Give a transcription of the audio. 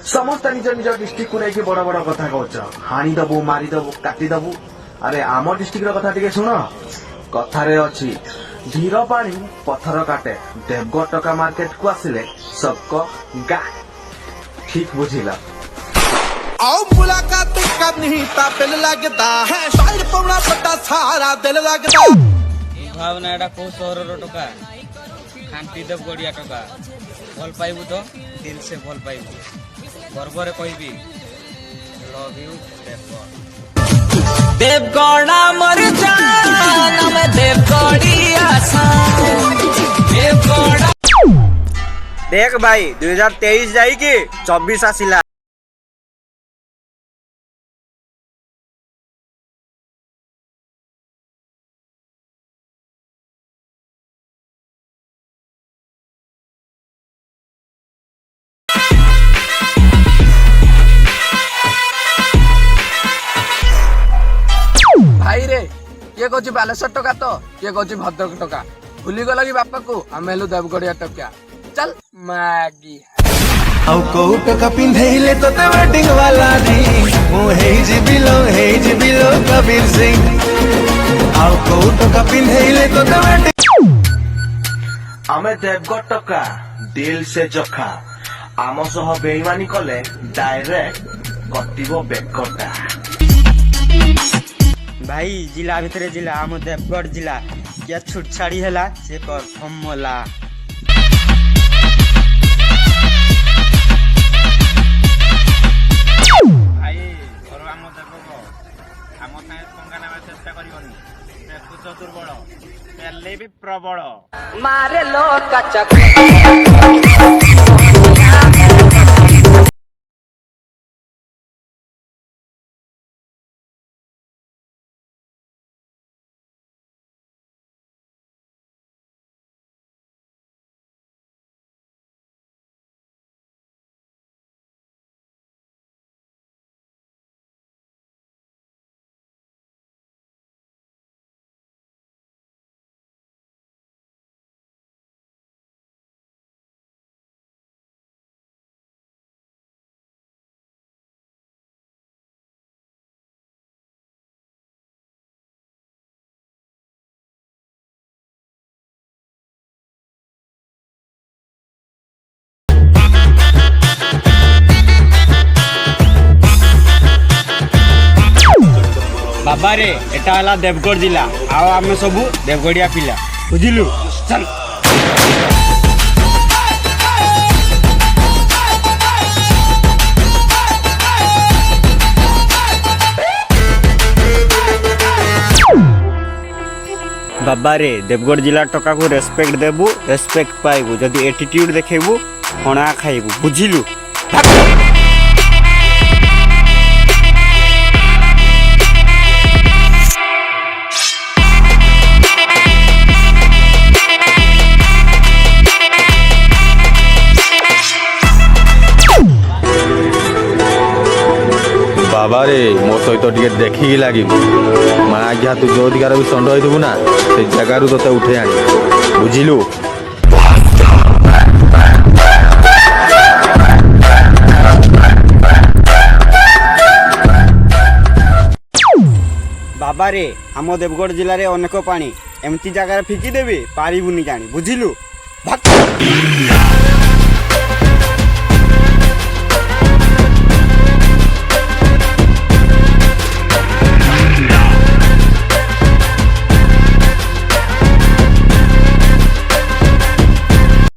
समस्त निज निज डिस्ट्रिक्ट को लेकिन बड़ बड़ कथा कौच हाणी दबु मारिदबु काटिदबु। अरे आम डिस्ट्रिक्ट कथा टिके शुण कथारे अच्छी धीर पानी पत्थर काटे देवगढ़ टका मार्केट को आसिले सबको गा ठीक बुझिला। आओ मुलाकात करनी तापेल लगता है शायद पवना पट्टा सारा दिल लगता भावना एटा को सहर टका खांटी देव गड़िया टका भल पाइबू तो दिल से भल पाइबू गर्व रे कहबी लव यू देवगढ़ मर जान मैं देवगढ़िया देवगढ़ देख भाई 2023 जाई कि 24 आसिला। भाई रे किए कौच बालेश्वर टका तो किए कौच भद्रक टका भूली गल कि बापा को आम हेलु देवगढ़िया टका चल मागी आओ को टका पिंधैले तो ते वेडिंग वाला री मु हेज बिलो कबीर सिंह आओ को टका पिंधैले तो ते वेडिंग आमे देवगढ़ टका दिल से जखा आम सह बेईमानी कले डायरेक्ट कटिबो बेकटा। भाई जिला भितर जिला आम देवगढ़ जिला क्या छुट छाड़ी है से कन्फर्म होला। भाई घर आम देवगढ़ आम साइड पंगा ना चेष्टा करिवनी देखुच दुर्बल पेले भी प्रबल मारे लो कचक बाबा रे एटा हला देवगढ़ जिला आओ आमे सबू देवगढ़िया पिला बुझिलु चल। बाबा रे देवगढ़ जिला टका को रेस्पेक्ट देबू रेस्पेक्ट पाइबू जदि एटीट्यूड देखेबू हणा खाइबू बुझिलु। बाबा रे मो सहित टे देखिकी लगे माँ आज्ञा तू जो दिगार भी षंड होइबू ना से जगारू तोते उठे आनी बुझिलु। बाबा रे आम देवगढ़ जिले में अनेक पानी एमती जगार फिकी देवी पारिबुनी जानी बुझिलु।